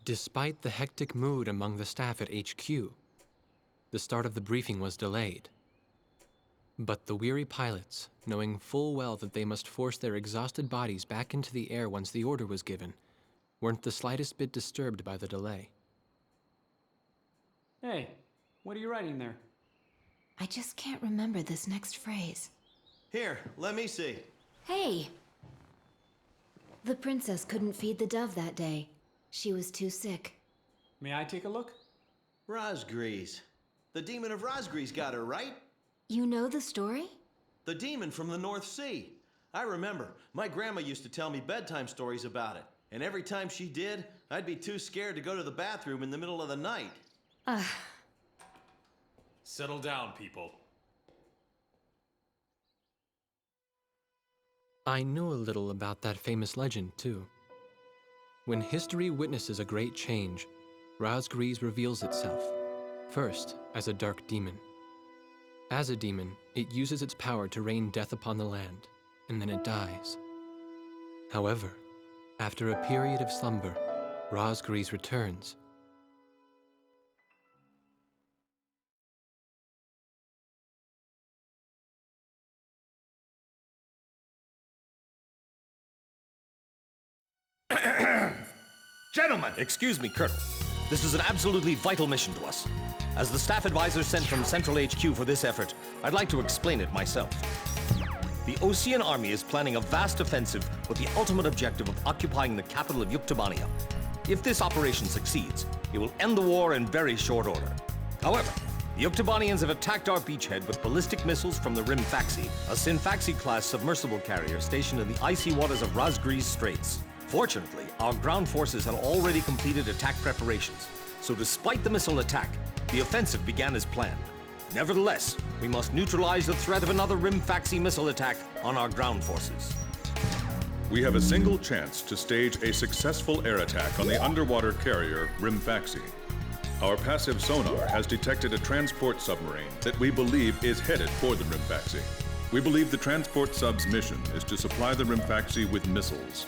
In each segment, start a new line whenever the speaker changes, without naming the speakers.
Despite the hectic mood among the staff at HQ, the start of the briefing was delayed. But the weary pilots, knowing full well that they must force their exhausted bodies back into the air once the order was given, weren't the slightest bit disturbed by the delay.
Hey, what are you writing there?
I just can't remember this next phrase.
Here, let me see.
Hey! The princess couldn't feed the dove that day. She was too sick.
May I take a look?
Rosgrees. The demon of Rosgrees got her, right?
You know the story?
The demon from the North Sea. I remember. My grandma used to tell me bedtime stories about it. And every time she did, I'd be too scared to go to the bathroom in the middle of the night.
Settle down, people.
I knew a little about that famous legend, too. When history witnesses a great change, Rosgrees reveals itself, first as a dark demon. As a demon, it uses its power to rain death upon the land, and then it dies. However, after a period of slumber, Rosgrees returns.
Gentlemen! Excuse me, Colonel. This is an absolutely vital mission to us. As the staff advisor sent from Central HQ for this effort, I'd like to explain it myself. The Osean army is planning a vast offensive with the ultimate objective of occupying the capital of Yuktobania. If this operation succeeds, it will end the war in very short order. However, the Yuktobanians have attacked our beachhead with ballistic missiles from the TFaCS, a TFaCS-class submersible carrier stationed in the icy waters of Rosgrees Straits. Fortunately, our ground forces had already completed attack preparations, so despite the missile attack, the offensive began as planned. Nevertheless, we must neutralize the threat of another TFaCS missile attack on our ground forces.
We have a single chance to stage a successful air attack on the underwater carrier TFaCS. Our passive sonar has detected a transport submarine that we believe is headed for the TFaCS. We believe the transport sub's mission is to supply the TFaCS with missiles.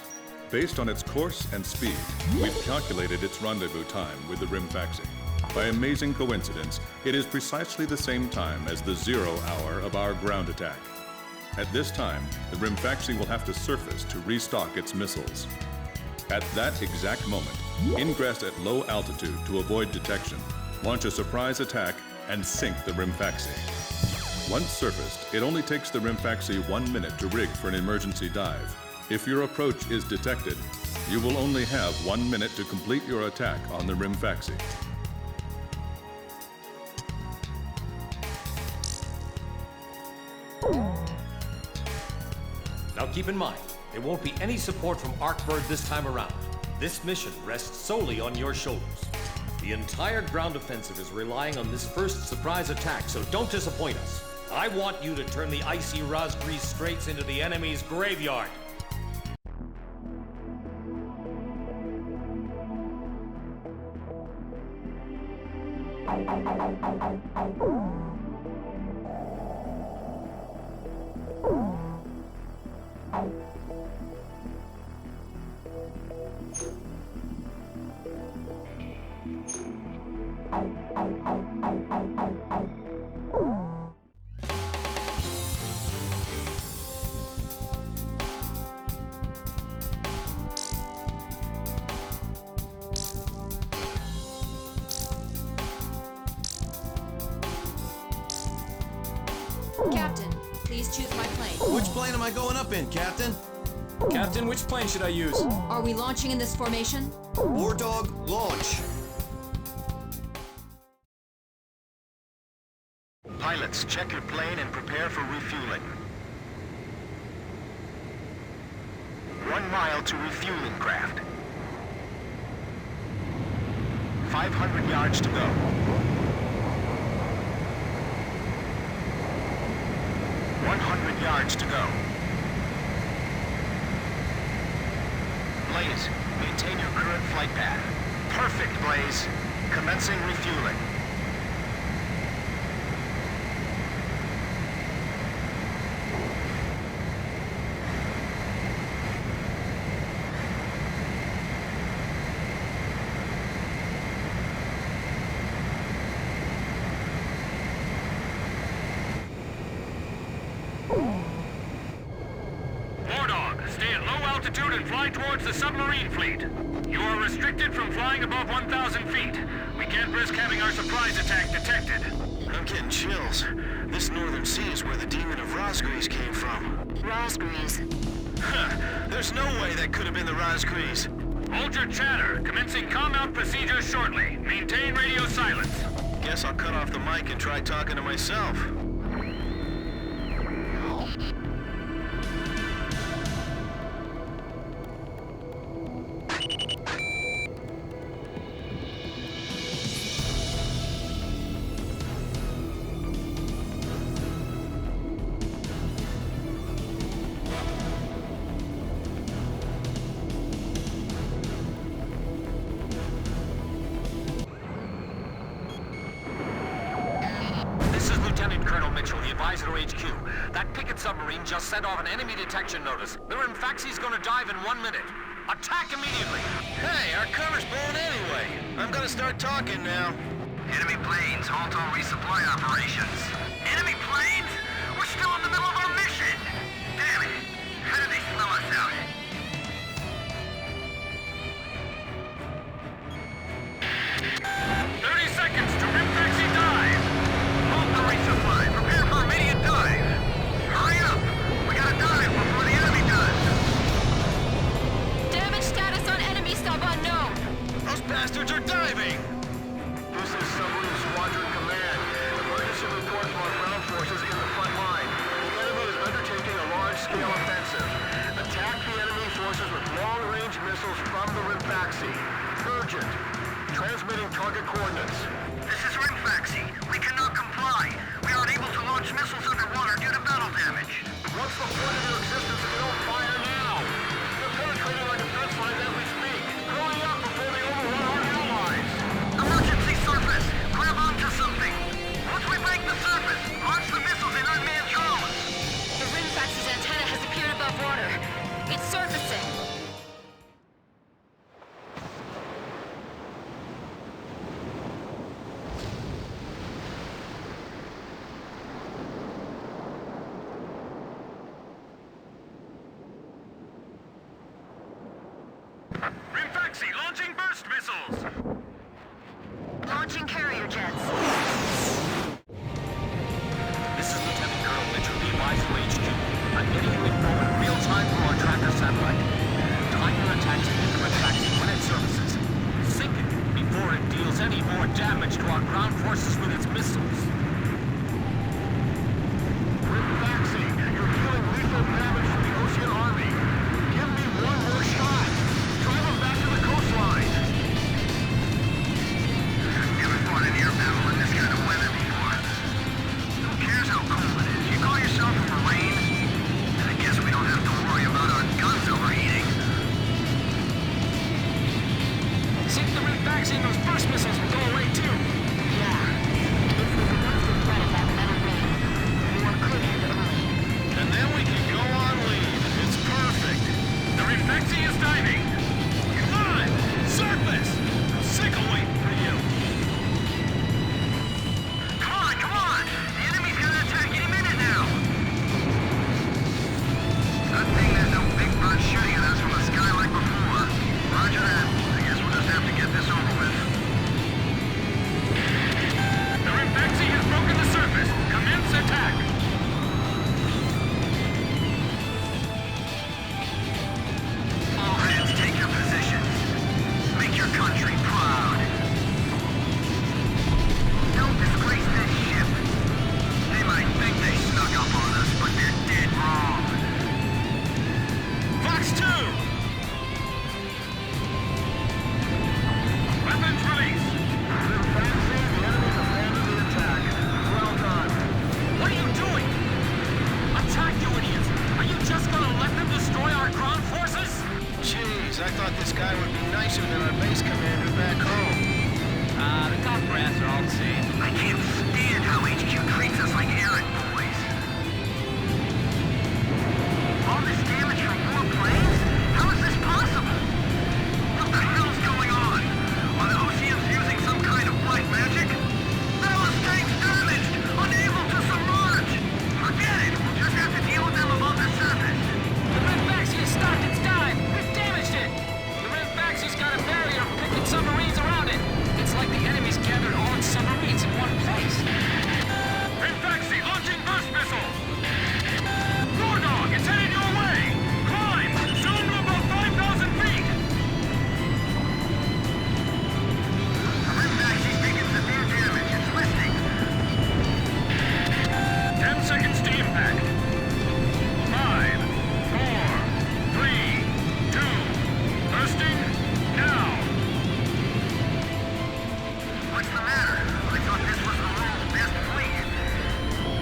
Based on its course and speed, we've calculated its rendezvous time with the TFaCS. By amazing coincidence, it is precisely the same time as the 0 hour of our ground attack. At this time, the TFaCS will have to surface to restock its missiles. At that exact moment, ingress at low altitude to avoid detection, launch a surprise attack, and sink the TFaCS. Once surfaced, it only takes the TFaCS 1 minute to rig for an emergency dive. If your approach is detected, you will only have 1 minute to complete your attack on the TFaCS.
Now keep in mind, there won't be any support from Arkbird this time around. This mission rests solely on your shoulders. The entire ground offensive is relying on this first surprise attack, so don't disappoint us. I want you to turn the icy Rosgrees Straits into the enemy's graveyard.
Captain, please choose my plane.
Which plane am I going up in, Captain?
Captain, which plane should I use?
Are we launching in this formation?
War Dog, launch!
Pilots, check your plane and prepare for refueling. 1 mile to refueling craft. 500 yards to go. 100 yards to go. Blaze, maintain your current flight path. Perfect, Blaze. Commencing refueling.
Stay at low altitude and fly towards the submarine fleet. You are restricted from flying above 1,000 feet. We can't risk having our surprise attack detected.
I'm getting chills. This northern sea is where the demon of Rosgrees came from.
Rosgrees.
Huh. There's no way that could have been the Rosgrees.
Hold your chatter. Commencing comm-out procedures shortly. Maintain radio silence.
Guess I'll cut off the mic and try talking to myself.
Colonel Mitchell, the advisor to HQ. That picket submarine just sent off an enemy detection notice. The TFaCS's gonna dive in 1 minute. Attack immediately!
Hey, our cover's blown anyway. I'm gonna start talking now.
Enemy planes, halt all resupply operations. Enemy planes? We're still in the middle of our mission! Damn it! How did they slow us out?
Bastards are diving! This is Submarine Squadron Command. Emergency report from our ground forces in the front line. The enemy is undertaking a large-scale offensive. Attack the enemy forces with long-range missiles from the TFaCS. Urgent. Transmitting target coordinates.
This is TFaCS. We cannot comply. We are unable to launch missiles underwater due to battle damage.
What's the point of your existence if you don't fire now? They're penetrating our defense lines as we speak. Hurry up before they overrun our allies!
Emergency surface! Grab onto something! Once we break the surface, launch the missiles in unmanned drones!
The TFaCS's antenna has appeared above water. It's surfacing.
TFaCS launching burst missiles!
Launching carrier jets.
This is Lieutenant Colonel Mitchell, the advisor to HQ. I'm getting you info in real time from our tracker satellite. Time your attacks to the TFaCS when it surfaces. Sink it before it deals any more damage to our ground forces with its missiles.
TFaCS, you're dealing lethal damage from the Ocean Army. Give me one more shot. Drive them back to the coastline.
Never fought an air battle in this kind of weather before. Who cares how cold it is? You call yourself a Marine? I guess we don't have to worry about our guns overheating.
Sink the TFaCS and those burst missiles will go away too!
Yeah. If we
nicer than our base commander back home.
The top brass are all the same.
I can't stand how HQ treats us like errand boys. All this damage from more planes? How is this possible? What the hell's going on? Are the Oceans using some kind of black magic? Ballast tanks damaged! Unable to submerge! Forget it! We'll just have to deal with them above the surface.
The TFaCS has stopped its dive. We've damaged it. The TFaCS got a barrier picking submarines around it. It's like the enemy's gathered all its submarines in one place.
TFaCS launching burst missiles! War Dog, it's headed your way! Climb! Soon to above 5,000 feet!
The TFaCS's taking severe damage. It's listing.
10 seconds to impact. 5, 4, 3, 2, bursting, now!
What's the matter? I thought this was the world's best fleet.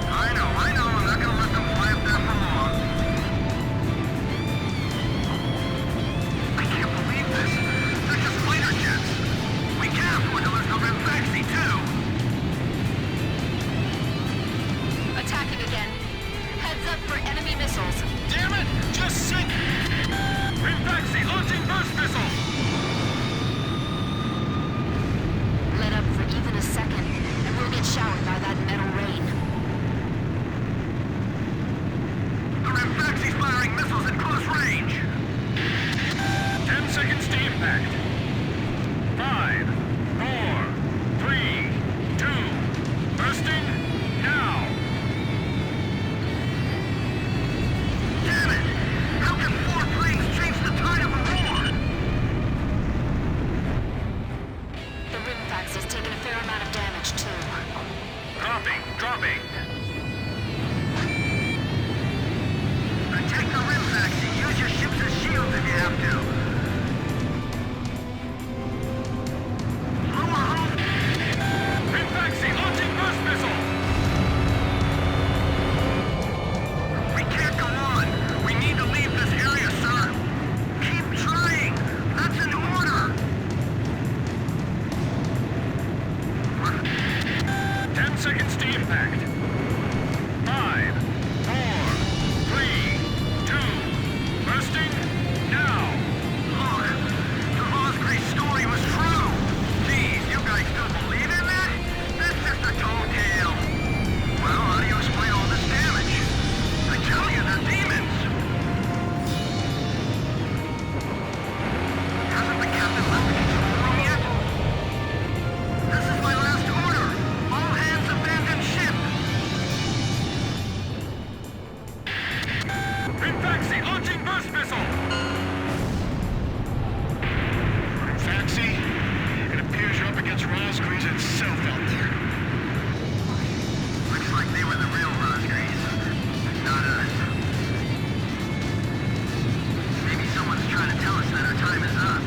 I know. I'm not gonna let them fly up there for long. I can't believe this. They're just fighter jets. We can't afford to lose the TFaCS too.
Attacking again. Heads up for enemy missiles.
Damn it! Just sink! TFaCS launching burst missile!
Let up for even a second, and we'll get showered by that metal rain.
The TFaCS's firing missiles at close range.
10 seconds to impact. 5, 4, 3, 2, bursting, now!
Damn it! How can 4 planes change the tide of a war?
The TFaCS has taken a fair amount of damage, too.
Dropping.
Protect the TFaCS. Use your ships as shields if you have to. Lower home.
TFaCS launching burst missile!
We can't go on. We need to leave this area, sir. Keep trying. That's an order.
10 seconds to impact. 5, 4, 3, 2, bursting, now!
Look, the Rosgray story was true. Geez, you guys still believe in that? That's just a tall tale. Well, how do you explain all this damage? I tell you, they're demons. Hasn't the captain left the control room yet? This is my last order. All hands abandon ship.
TFaCS launching burst missile!
TFaCS, it appears you're up against Rosgreaves itself out there. Looks like they were the real Rosgreaves, not us. Maybe someone's trying to tell us that our time is up.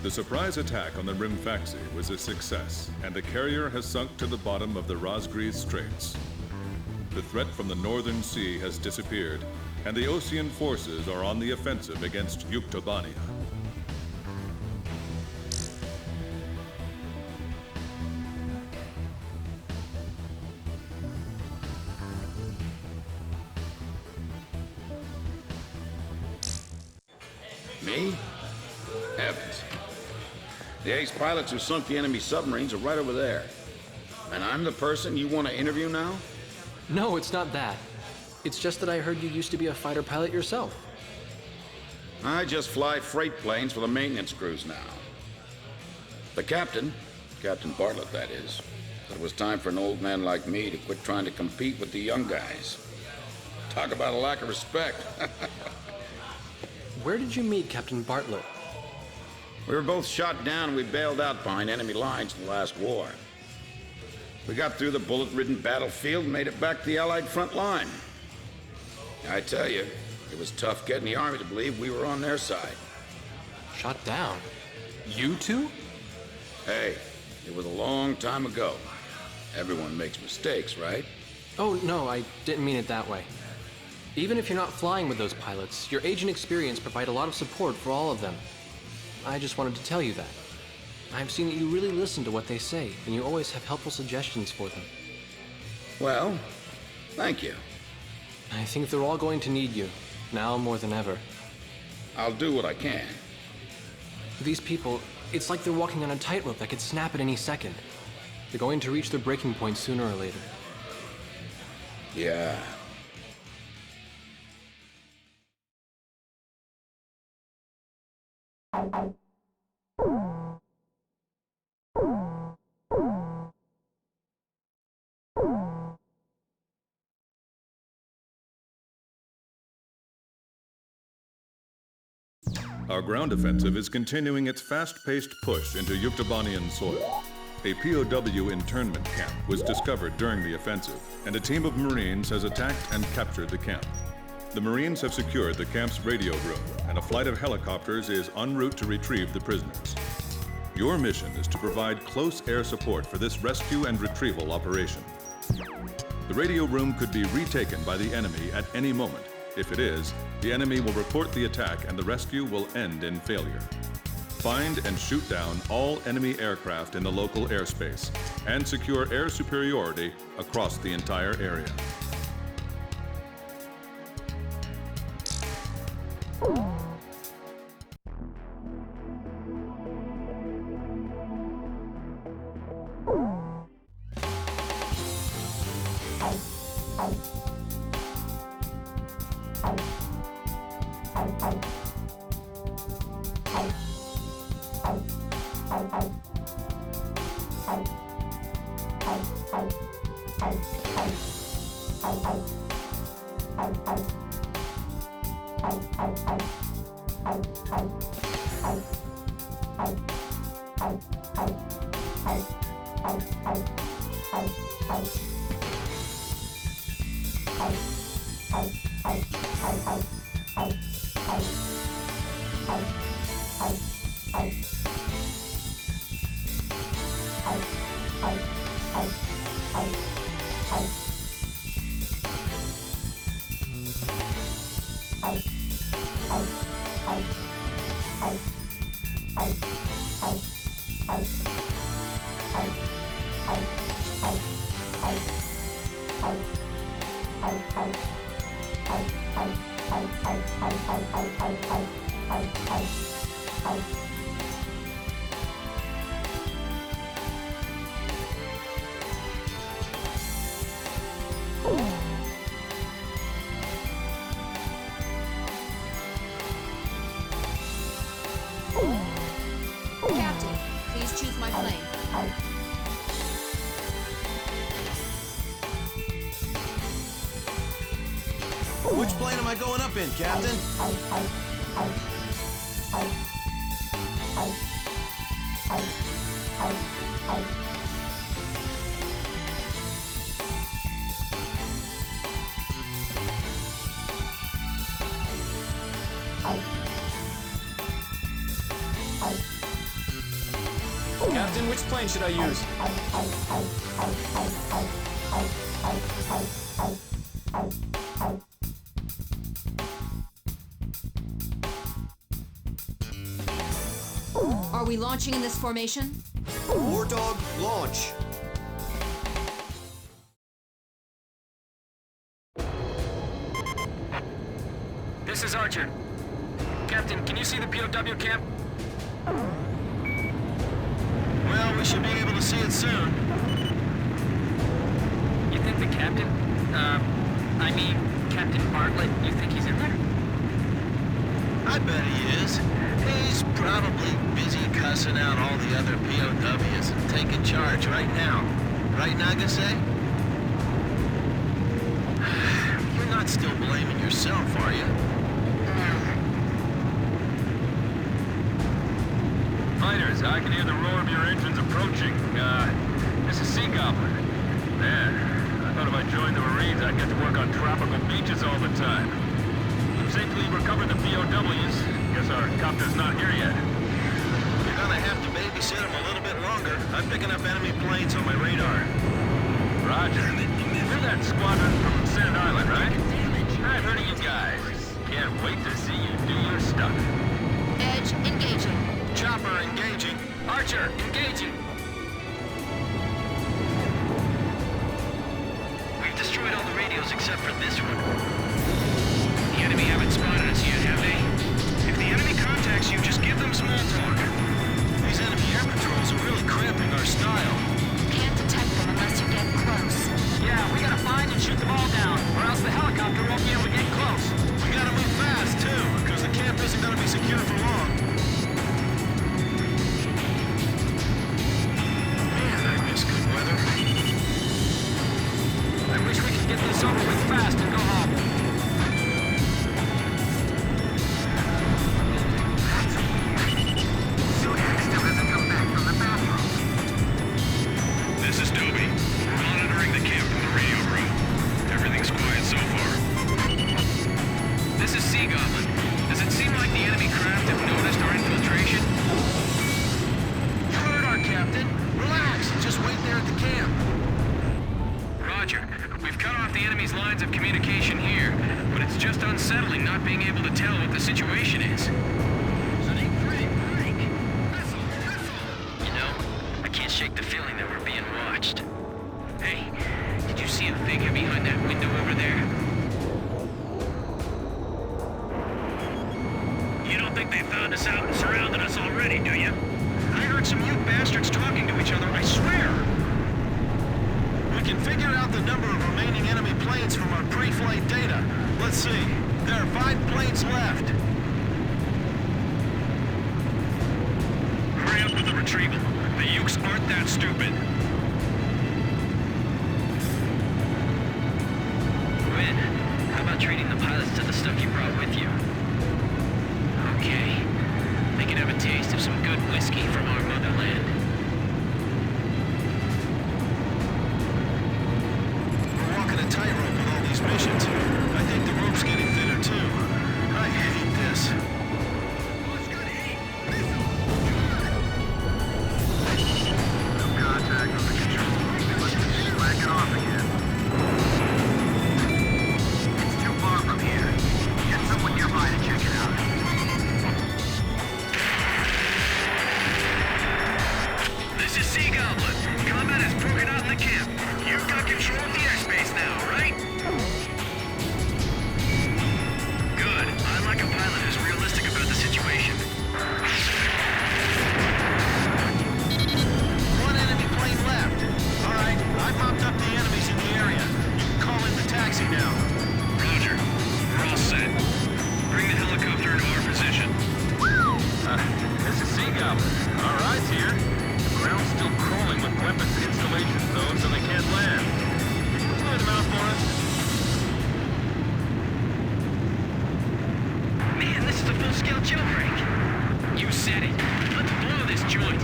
The surprise attack on the TFaCS was a success, and the carrier has sunk to the bottom of the Rosgreaves Straits. The threat from the northern sea has disappeared, and the Ocean forces are on the offensive against Yuktobania.
Me? Heavens. The ace pilots who sunk the enemy submarines are right over there. And I'm the person you want to interview now?
No, it's not that. It's just that I heard you used to be a fighter pilot yourself.
I just fly freight planes for the maintenance crews now. The captain, Captain Bartlett that is, said it was time for an old man like me to quit trying to compete with the young guys. Talk about a lack of respect.
Where did you meet Captain Bartlett?
We were both shot down and we bailed out behind enemy lines in the last war. We got through the bullet-ridden battlefield and made it back to the Allied front line. I tell you, it was tough getting the Army to believe we were on their side.
Shot down? You two?
Hey, it was a long time ago. Everyone makes mistakes, right?
Oh, no, I didn't mean it that way. Even if you're not flying with those pilots, your age and experience provide a lot of support for all of them. I just wanted to tell you that. I've seen that you really listen to what they say, and you always have helpful suggestions for them.
Well, thank you.
I think they're all going to need you, now more than ever.
I'll do what I can.
These people, it's like they're walking on a tightrope that could snap at any second. They're going to reach their breaking point sooner or later.
Yeah.
Our ground offensive is continuing its fast-paced push into Yuktobanian soil. A POW internment camp was discovered during the offensive, and a team of Marines has attacked and captured the camp. The Marines have secured the camp's radio room, and a flight of helicopters is en route to retrieve the prisoners. Your mission is to provide close air support for this rescue and retrieval operation. The radio room could be retaken by the enemy at any moment. If it is, the enemy will report the attack and the rescue will end in failure. Find and shoot down all enemy aircraft in the local airspace and secure air superiority across the entire area.
Captain, please choose my plane.
Which plane am I going up in, Captain?
Captain, which plane should I use?
Are we launching in this formation?
War Dog, launch.
This is Archer. Captain, can you see the POW camp?
Well, we should be able to see it soon.
You think the captain, Captain Bartlett, you think he's in there?
I bet he is. He's probably busy cussing out all the other POWs and taking charge right now. Right, Nagase? You're not still blaming yourself, are you?
Rangers, I can hear the roar of your engines approaching. This is Sea Goblin. Man, I thought if I joined the Marines, I'd get to work on tropical beaches all the time. We've safely recovered the POWs. Guess our copter's not here yet.
You're gonna have to babysit them a little bit longer. I'm picking up enemy planes on my radar.
Roger. You're that squadron from Sand Island, right? I've heard of you guys. Can't wait to see you do your stuff.
Edge engaging.
Chopper engaging.
Archer, engaging.
We've destroyed all the radios except for this one. The enemy haven't spotted us yet, have they? If the enemy contacts you, just give them small talk.
These enemy air patrols are really cramping our style.
Can't detect them unless you get close.
Yeah, we gotta find and shoot them all down, or else the helicopter won't be able to get close.
We gotta move fast, too, because the camp isn't gonna be secure for long. Man, I miss good weather.
I wish we could get this over with fast and go home.
Zodiac still hasn't come back from the bathroom.
This is Dobie. We're monitoring the camp from the radio room. Everything's quiet so far.
This is Sea Goblin. Does it seem like the enemy craft have noticed our infiltration?
You heard our captain. Relax and just wait there at the camp.
Roger. We've cut off the enemy's lines of communication here, but it's just unsettling not being able to tell what the situation is. You know, I can't shake the feeling that we're being watched. Hey, did you see a figure behind that window over there? You don't think they found us out and surrounded us already, do you? I heard some you bastards talking to each other, I swear!
We can figure out the number of remaining enemy planes from our pre-flight data. Let's see. There are 5 planes left.
Hurry up with the retrieval. The Ukes aren't that stupid. Win, how about treating the pilots to the stuff you brought with you? Okay. They can have a taste of some good whiskey from our motherland.
We're walking a tightrope with all these missions. I think the rope's getting thinner, too. I hate this.
No contact with the control. We must be slacking off again. It's too far from here. Get someone nearby to check it out. This is Sea Goblin. Combat has broken out in the camp. You've got control of the airspace now, right? Good. I like a pilot who's realistic about the situation.
One enemy plane left. All right, I popped up the enemies in the area. You can call in the taxi now.
Roger. We're all set. Bring the helicopter into our position.
This is Sea Goblin. Our eyes here. The ground's still crawling with weapons installations, though, so they can't land. Can you clear them out for us?
Man, this is a full-scale jailbreak. You said it. Let's blow this joint.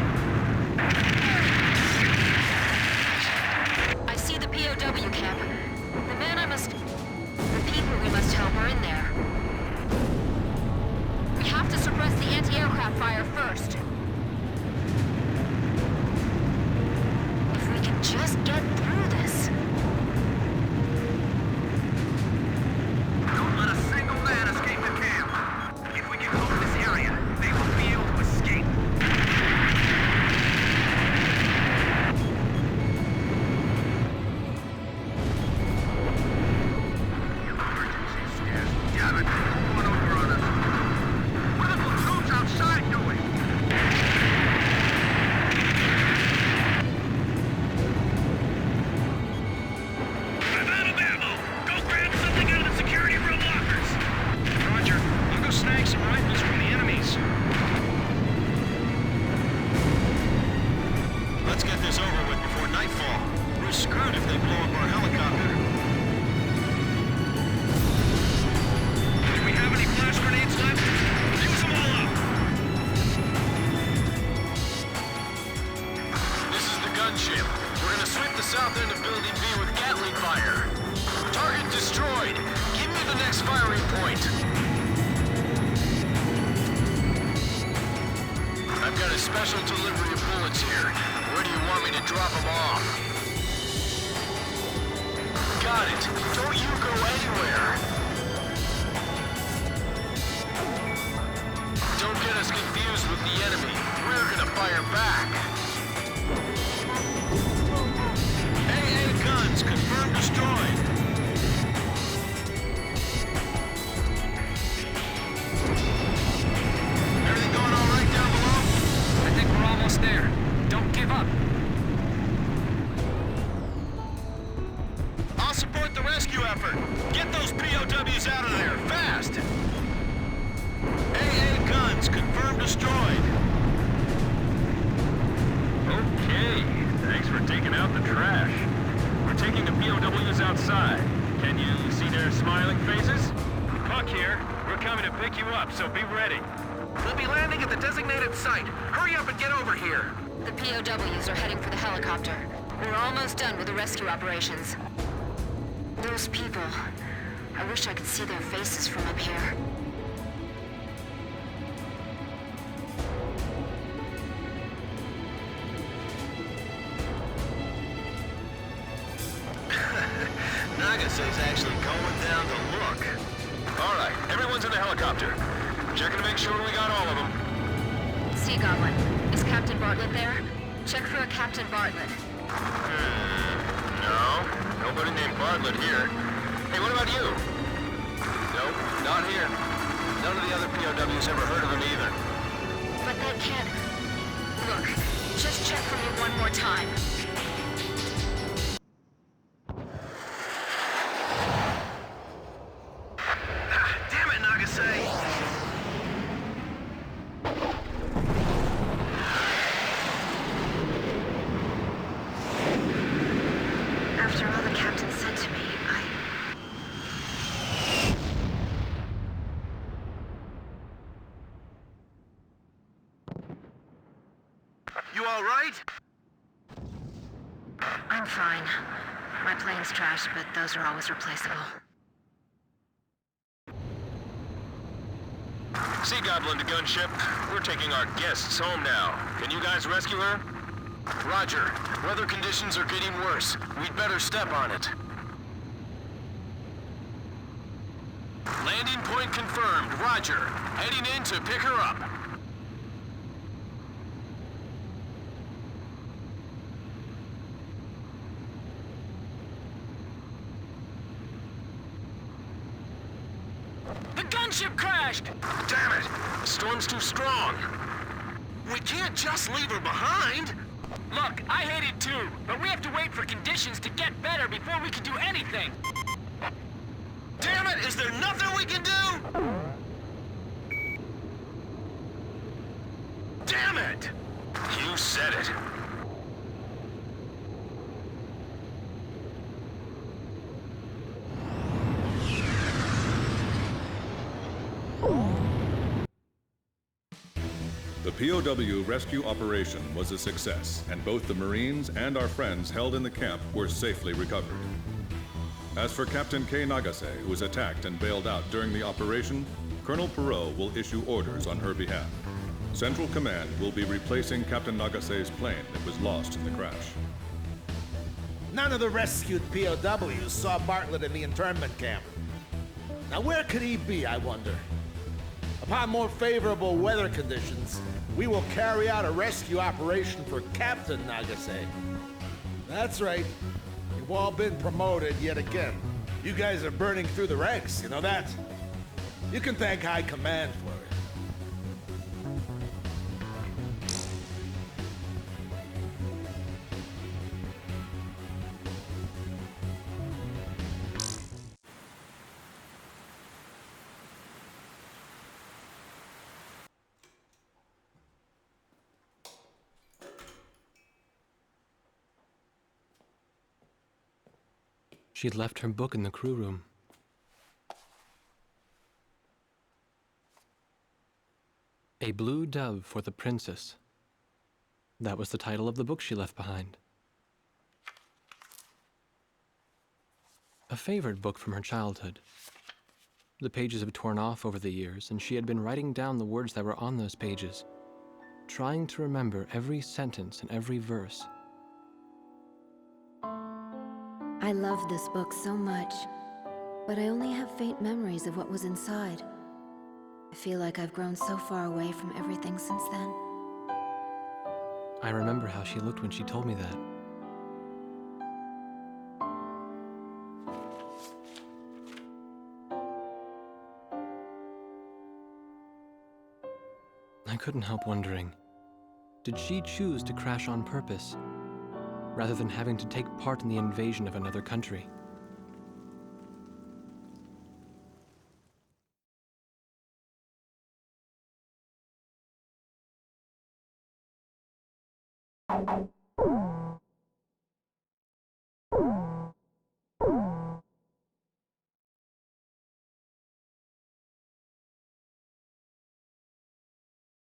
I see the POW camp. The people we must help are in there. We have to suppress the anti-aircraft fire first. If we can just get through this.
Don't let a single man escape the camp. If we can hold this area, they won't be able to escape. Damn it! Going over on us. What are those troops outside doing?
point. I've got a special delivery of bullets here. Where do you want me to drop them off? Got it. Don't you go anywhere. Don't get us confused with the enemy. We're gonna fire back. AA guns confirmed destroyed. Everything going all right down below?
I think we're almost there. Don't give up.
I'll support the rescue effort. Get those POWs out of there, fast! AA guns confirmed destroyed.
Okay, thanks for taking out the trash. We're taking the POWs outside. Can you see their smiling faces? Puck here. We're coming to pick you up, so be ready.
We'll be landing at the designated site. Hurry up and get over here.
The POWs are heading for the helicopter. We're almost done with the rescue operations. Those people... I wish I could see their faces from up here.
Nagase's actually going down to look. All right, everyone's in the helicopter. Checking to make sure we got all of them.
Sea Goblin, is Captain Bartlett there? Check for a Captain Bartlett.
No, nobody named Bartlett here. Hey, what about you? Nope, not here. None of the other POWs ever heard of him either.
But that can't... Look, just check for me one more time.
Damn it, Nagase!
After all the captain said to me,
You all right?
I'm fine. My plane's trashed, but those are always replaceable.
Sea Goblin to gunship. We're taking our guests home now. Can you guys rescue her? Roger. Weather conditions are getting worse. We'd better step on it. Landing point confirmed. Roger. Heading in to pick her up.
The gunship crashed!
Damn it! The storm's too strong. We can't just leave her behind.
Look, I hate it too, but we have to wait for conditions to get better before we can do anything.
Damn it! Is there nothing we can do? Damn it! You said it.
The POW rescue operation was a success, and both the Marines and our friends held in the camp were safely recovered. As for Captain K. Nagase, who was attacked and bailed out during the operation, Colonel Perot will issue orders on her behalf. Central Command will be replacing Captain Nagase's plane that was lost in the crash.
None of the rescued POWs saw Bartlett in the internment camp. Now where could he be, I wonder? Upon more favorable weather conditions, we will carry out a rescue operation for Captain Nagase. That's right. You've all been promoted yet again. You guys are burning through the ranks, you know that? You can thank High Command for it.
She'd left her book in the crew room. A Blue Dove for the Princess. That was the title of the book she left behind. A favorite book from her childhood. The pages have torn off over the years, and she had been writing down the words that were on those pages, trying to remember every sentence and every verse.
I loved this book so much, but I only have faint memories of what was inside. I feel like I've grown so far away from everything since then.
I remember how she looked when she told me that. I couldn't help wondering, did she choose to crash on purpose, rather than having to take part in the invasion of another country?